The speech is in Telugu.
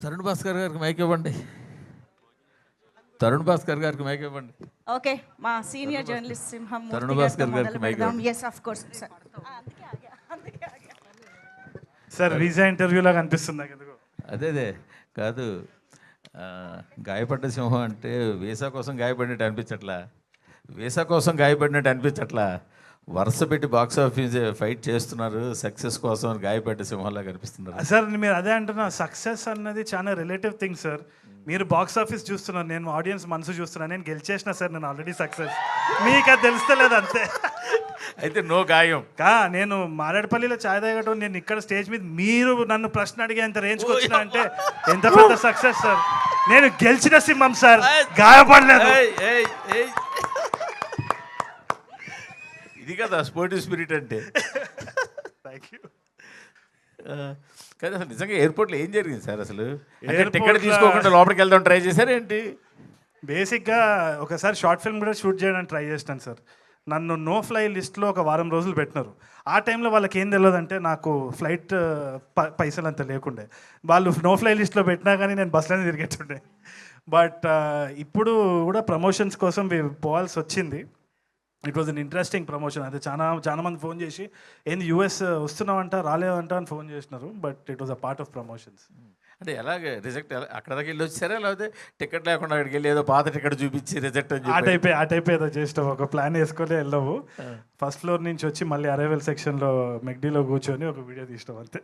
తరుణ్ భాస్కర్ గారికి మైక్ ఇవ్వండి. తరుణ్ భాస్కర్ గారికి మైక్ ఇవ్వండి. ఓకే, మా సీనియర్ జర్నలిస్ట్ సింహం తరుణ్ మూర్తి భాస్కర్ గారితో గారికి మొదలు మైక్ పెడదాం. ఇవ్వండి. Yes of course sir. Sir visa interview లాగా అనిపిస్తుంది నాకు ఎందుకో. అదేదే కాదు, గాయపడ్డ సింహం అంటే వీసా కోసం గాయపడినట్టు అనిపించట్లా, వీసా కోసం గాయపడినట్టు అనిపించట్లా, వరుస పెట్టి బాక్స్ ఆఫీస్ ఫైట్ చేస్తున్నారు సక్సెస్ కోసం అని గాయపడ్డ సింహంలాగా కనిపిస్తున్నారు. సార్ మీరు అదే అంటున్నా, సక్సెస్ అన్నది చాలా రిలేటివ్ థింగ్ సార్. మీరు బాక్స్ ఆఫీస్ చూస్తున్నారు, నేను ఆడియన్స్ మనసు చూస్తున్నాను. నేను గెలిచేసిన సార్, నేను ఆల్రెడీ సక్సెస్. మీకు అది తెలుస్తలేదు అంతే. అయితే నో గాయం. నేను మారేడుపల్లిలో ఛాయ్ తాగటం, నేను ఇక్కడ స్టేజ్ మీద మీరు నన్ను ప్రశ్న అడిగే అంత రేంజ్కి వచ్చిన అంటే ఎంత పెద్ద సక్సెస్ సార్. నేను గెలిచిన సింహం సార్, గాయపడలేదు. ఏయ్. ఇది కదా స్పోర్టివ్ స్పిరిట్ అంటే. Thank you. కానీ అసలు నిజంగా ఎయిర్పోర్ట్లో ఏం జరిగింది సార్ అసలు? ఎయిర్పోర్ట్లో టికెట్ తీసుకోకుండా లోపలికి వెళ్దాం ట్రై చేశారు ఏంటి? బేసిక్గా ఒకసారి షార్ట్ ఫిల్మ్ కూడా షూట్ చేయడానికి ట్రై చేస్తాను సార్. నన్ను నో ఫ్లై లిస్ట్లో ఒక వారం రోజులు పెట్టినారు. ఆ టైంలో వాళ్ళకి ఏం తెలియదంటే నాకు ఫ్లైట్ పైసలు అంత లేకుండే. వాళ్ళు నో ఫ్లై లిస్ట్లో పెట్టినా కానీ నేను బస్సులోనే తిరిగేటుండే. బట్ ఇప్పుడు కూడా ప్రమోషన్స్ కోసం పోవాల్సి వచ్చింది. It was an interesting promotion. అయితే చాలా మంది ఫోన్ చేసి ఏంది యూఎస్ వస్తున్నావంట రాలేవంట అని ఫోన్ చేసినారు. But it was a part of promotions. అంటే ఎలాగ రిజెక్ట్ అక్కడ దాకా వెళ్ళి వచ్చారా, లేకపోతే టికెట్ లేకుండా అక్కడికి వెళ్ళి ఏదో పాత టికెట్ చూపించి రిజెక్ట్ అని ఆ టైప్ ఏదో చేస్తావు, ఒక ప్లాన్ వేసుకొని వెళ్ళవు. ఫస్ట్ ఫ్లోర్ నుంచి వచ్చి మళ్ళీ అరైవల్ సెక్షన్లో మెక్డీలో కూర్చొని ఒక వీడియో తీసినావు అంతే.